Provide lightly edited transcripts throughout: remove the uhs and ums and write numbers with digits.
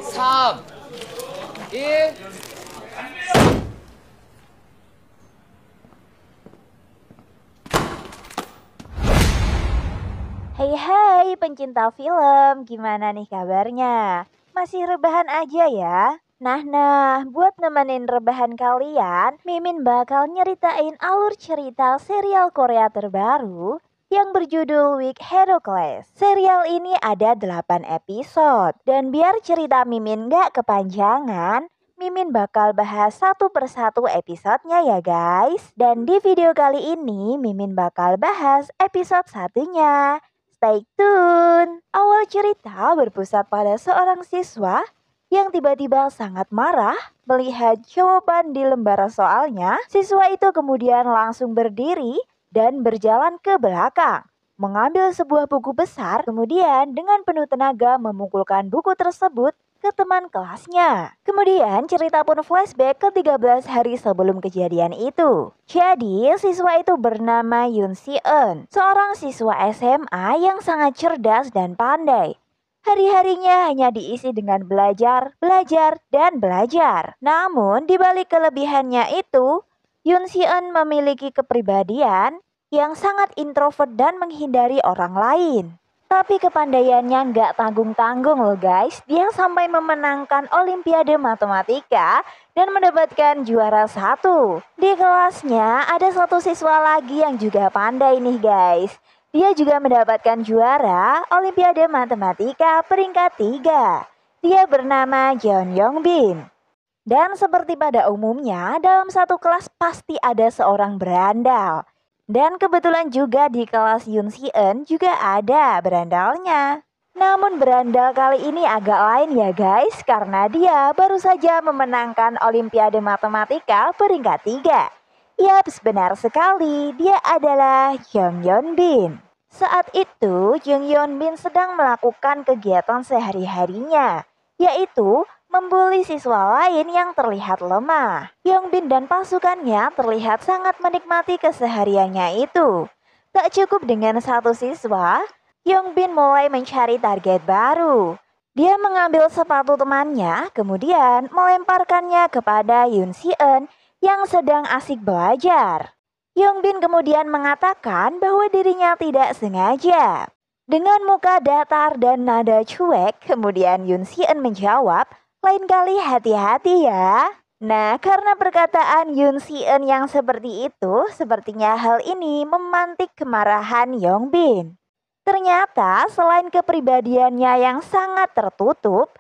3, 1. Hai hai pencinta film, gimana nih kabarnya? Masih rebahan aja ya? Nah, buat nemenin rebahan kalian, Mimin bakal nyeritain alur cerita serial Korea terbaru yang berjudul Week Herocles. Serial ini ada 8 episode, dan biar cerita Mimin gak kepanjangan, Mimin bakal bahas satu persatu episodenya ya guys. Dan di video kali ini, Mimin bakal bahas episode satunya. Stay tune. Awal cerita berpusat pada seorang siswa yang tiba-tiba sangat marah melihat jawaban di lembar soalnya. Siswa itu kemudian langsung berdiri dan berjalan ke belakang, mengambil sebuah buku besar, kemudian dengan penuh tenaga memukulkan buku tersebut ke teman kelasnya. Kemudian cerita pun flashback ke 13 hari sebelum kejadian itu. Jadi siswa itu bernama Yoon Si Eun, seorang siswa SMA yang sangat cerdas dan pandai. Hari-harinya hanya diisi dengan belajar, dan belajar. Namun di balik kelebihannya itu, Yoon Si Eun memiliki kepribadian yang sangat introvert dan menghindari orang lain. Tapi kepandaiannya nggak tanggung-tanggung loh guys. Dia sampai memenangkan Olimpiade Matematika dan mendapatkan juara 1. Di kelasnya ada satu siswa lagi yang juga pandai nih guys. Dia juga mendapatkan juara Olimpiade Matematika peringkat 3. Dia bernama Jeon Yongbin. Dan seperti pada umumnya, dalam satu kelas pasti ada seorang berandal. Dan kebetulan juga di kelas Yoon Si Eun juga ada berandalnya. Namun berandal kali ini agak lain ya guys, karena dia baru saja memenangkan Olimpiade Matematika peringkat 3. Yaps, benar sekali, dia adalah Jung Yeon Bin. Saat itu, Jung Yeon Bin sedang melakukan kegiatan sehari-harinya, yaitu membuli siswa lain yang terlihat lemah. Yeon Bin dan pasukannya terlihat sangat menikmati kesehariannya itu. Tak cukup dengan satu siswa, Yeon Bin mulai mencari target baru. Dia mengambil sepatu temannya, kemudian melemparkannya kepada Yoon Si Eun yang sedang asik belajar. Yeon Bin kemudian mengatakan bahwa dirinya tidak sengaja. Dengan muka datar dan nada cuek, kemudian Yoon Si Eun menjawab, "Lain kali hati-hati ya." Nah, karena perkataan Yoon Si Eun yang seperti itu, sepertinya hal ini memantik kemarahan Yeon Bin. Ternyata selain kepribadiannya yang sangat tertutup,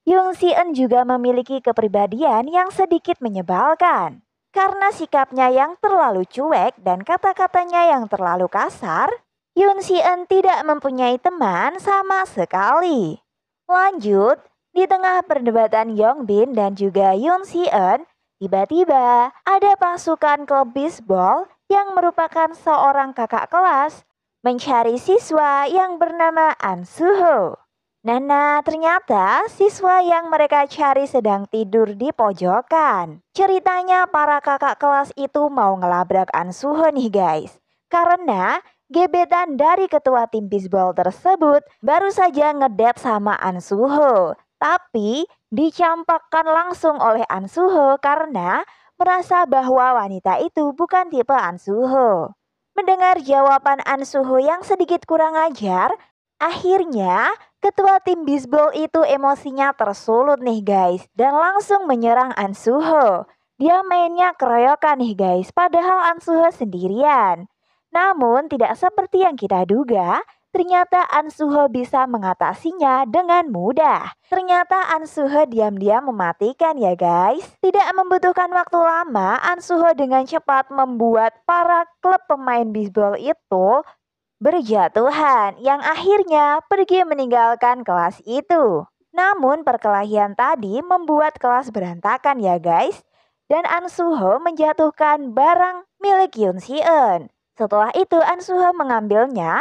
Yoon Si Eun juga memiliki kepribadian yang sedikit menyebalkan. Karena sikapnya yang terlalu cuek dan kata-katanya yang terlalu kasar, Yoon Si Eun tidak mempunyai teman sama sekali. Lanjut, di tengah perdebatan Yeon Bin dan juga Yoon Si Eun, tiba-tiba ada pasukan klub bisbol yang merupakan seorang kakak kelas mencari siswa yang bernama An Suho. Nah, ternyata siswa yang mereka cari sedang tidur di pojokan. Ceritanya para kakak kelas itu mau ngelabrak An Suho nih guys. Karena gebetan dari ketua tim bisbol tersebut baru saja ngedate sama An Suho. Tapi dicampakkan langsung oleh An Suho karena merasa bahwa wanita itu bukan tipe An Suho. Mendengar jawaban An Suho yang sedikit kurang ajar, akhirnya ketua tim bisbol itu emosinya tersulut nih guys dan langsung menyerang An Suho. Dia mainnya keroyokan nih guys, padahal An Suho sendirian. Namun tidak seperti yang kita duga, ternyata An Suho bisa mengatasinya dengan mudah. Ternyata An Suho diam-diam mematikan ya guys. Tidak membutuhkan waktu lama, An Suho dengan cepat membuat para klub pemain bisbol itu berjatuhan yang akhirnya pergi meninggalkan kelas itu. Namun perkelahian tadi membuat kelas berantakan ya guys. Dan An Suho menjatuhkan barang milik Yoon Si Eun. Setelah itu An Suho mengambilnya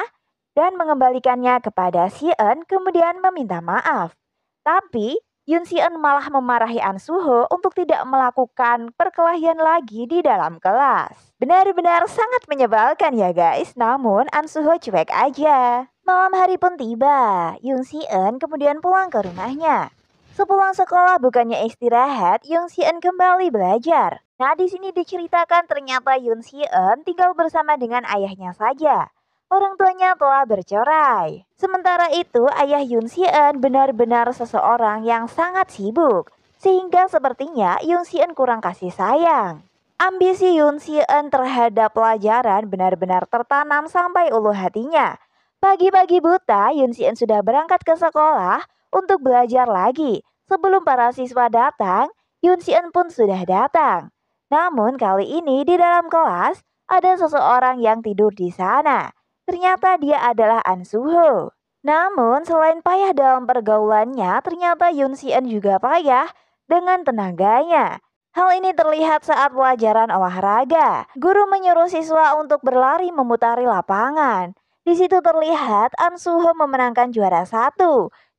dan mengembalikannya kepada Si Eun kemudian meminta maaf. Tapi Yoon Si Eun malah memarahi An Suho untuk tidak melakukan perkelahian lagi di dalam kelas. Benar-benar sangat menyebalkan ya guys, namun An Suho cuek aja. Malam hari pun tiba, Yoon Si Eun kemudian pulang ke rumahnya. Sepulang sekolah bukannya istirahat, Yoon Si-eun kembali belajar. Nah, di sini diceritakan ternyata Yoon Si-eun tinggal bersama dengan ayahnya saja. Orang tuanya telah bercerai. Sementara itu, ayah Yoon Si-eun benar-benar seseorang yang sangat sibuk. Sehingga sepertinya Yoon Si-eun kurang kasih sayang. Ambisi Yoon Si-eun terhadap pelajaran benar-benar tertanam sampai ulu hatinya. Pagi-pagi buta, Yoon Si-eun sudah berangkat ke sekolah untuk belajar lagi. Sebelum para siswa datang, Yoon Si-eun pun sudah datang. Namun kali ini di dalam kelas ada seseorang yang tidur di sana. Ternyata dia adalah An Soo-ho. Namun selain payah dalam pergaulannya, ternyata Yoon Si-eun juga payah dengan tenaganya. Hal ini terlihat saat pelajaran olahraga. Guru menyuruh siswa untuk berlari memutari lapangan. Di situ terlihat An Soo-ho memenangkan juara 1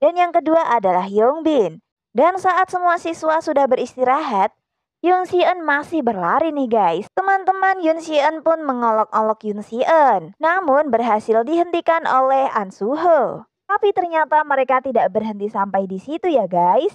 dan yang kedua adalah Yongbin. Dan saat semua siswa sudah beristirahat, Yoon Si-eun masih berlari nih guys. Teman-teman Yoon Si-eun pun mengolok-olok Yoon Si-eun, namun berhasil dihentikan oleh An Soo-ho. Tapi ternyata mereka tidak berhenti sampai di situ ya guys.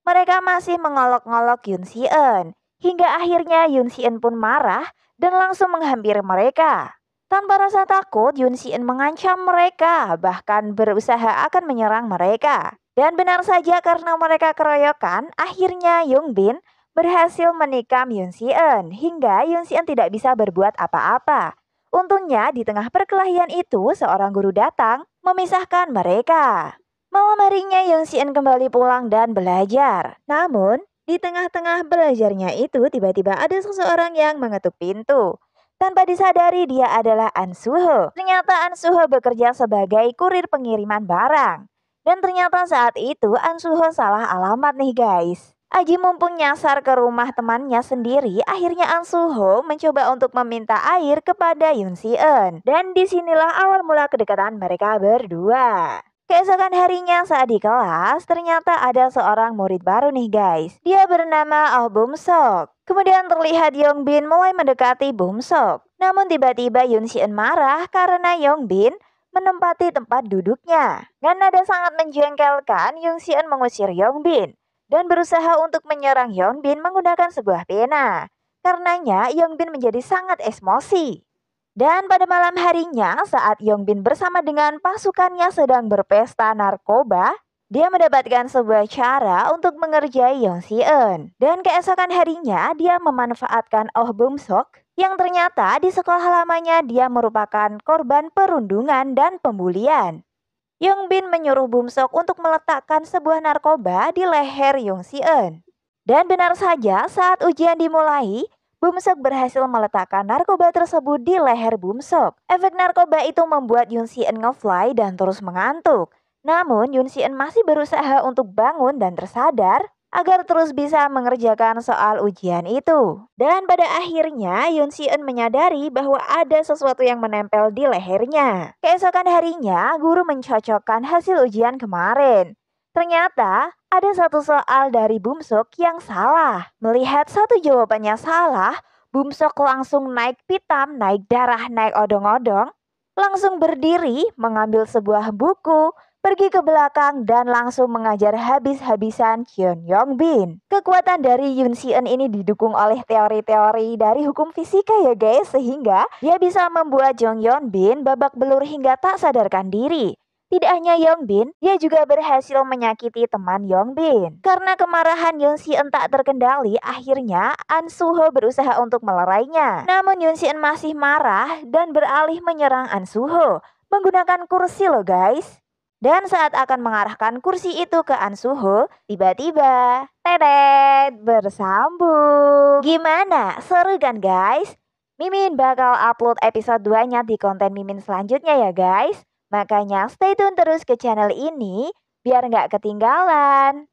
Mereka masih mengolok-ngolok Yoon Si-eun, hingga akhirnya Yoon Si-eun pun marah dan langsung menghampiri mereka. Tanpa rasa takut, Yoon Si-eun mengancam mereka, bahkan berusaha akan menyerang mereka. Dan benar saja karena mereka keroyokan, akhirnya Yongbin berhasil menikam Yoon Si-eun, hingga Yoon Si-eun tidak bisa berbuat apa-apa. Untungnya di tengah perkelahian itu, seorang guru datang memisahkan mereka. Malam harinya Yoon Si-eun kembali pulang dan belajar. Namun, di tengah-tengah belajarnya itu tiba-tiba ada seseorang yang mengetuk pintu. Tanpa disadari dia adalah An Soo-ho. Ternyata An Soo-ho bekerja sebagai kurir pengiriman barang. Dan ternyata saat itu An Soo-ho salah alamat nih guys. Aji mumpung nyasar ke rumah temannya sendiri, akhirnya An Soo-ho mencoba untuk meminta air kepada Yoon Si-eun. Dan disinilah awal mula kedekatan mereka berdua. Keesokan harinya saat di kelas, ternyata ada seorang murid baru nih guys. Dia bernama Oh Bum-sok. Kemudian terlihat Yongbin mulai mendekati Bum-sok. Namun tiba-tiba Yoon Si-eun marah karena Yongbin menempati tempat duduknya. Dan nada sangat menjengkelkan, Yoon Si-eun mengusir Yongbin dan berusaha untuk menyerang Yongbin menggunakan sebuah pena. Karenanya Yongbin menjadi sangat emosi. Dan pada malam harinya saat Yongbin bersama dengan pasukannya sedang berpesta narkoba, dia mendapatkan sebuah cara untuk mengerjai Yoon Si-eun. Dan keesokan harinya dia memanfaatkan Oh Bum-sok yang ternyata di sekolah lamanya dia merupakan korban perundungan dan pembulian. Yongbin menyuruh Bum-sok untuk meletakkan sebuah narkoba di leher Yoon Si-eun. Dan benar saja saat ujian dimulai, Bum-sok berhasil meletakkan narkoba tersebut di leher Bum-sok. Efek narkoba itu membuat Yoon Si-eun ngefly dan terus mengantuk. Namun Yoon Si-eun masih berusaha untuk bangun dan tersadar agar terus bisa mengerjakan soal ujian itu. Dan pada akhirnya Yoon Si-eun menyadari bahwa ada sesuatu yang menempel di lehernya. Keesokan harinya guru mencocokkan hasil ujian kemarin. Ternyata ada satu soal dari Bum-sok yang salah. Melihat satu jawabannya salah, Bum-sok langsung naik pitam, naik darah, naik odong-odong. Langsung berdiri, mengambil sebuah buku, pergi ke belakang dan langsung mengajar habis-habisan Cheon Yongbin. Kekuatan dari Yoon Si-eun ini didukung oleh teori-teori dari hukum fisika ya guys, sehingga dia bisa membuat Jong Yongbin babak belur hingga tak sadarkan diri. Tidak hanya Yongbin, dia juga berhasil menyakiti teman Yongbin. Karena kemarahan Yoon Si-eun tak terkendali, akhirnya An Soo-ho berusaha untuk melerainya. Namun Yoon Si-eun masih marah dan beralih menyerang An Soo-ho menggunakan kursi loh guys. Dan saat akan mengarahkan kursi itu ke An Soo-ho, tiba-tiba tetet bersambung. Gimana? Seru kan guys? Mimin bakal upload episode 2-nya di konten Mimin selanjutnya ya guys. Makanya stay tune terus ke channel ini biar nggak ketinggalan.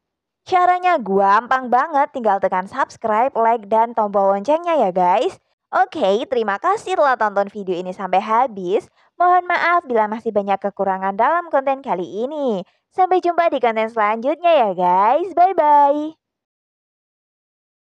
Caranya gampang banget, tinggal tekan subscribe, like, dan tombol loncengnya ya guys. Oke, terima kasih telah tonton video ini sampai habis. Mohon maaf bila masih banyak kekurangan dalam konten kali ini. Sampai jumpa di konten selanjutnya ya guys. Bye-bye.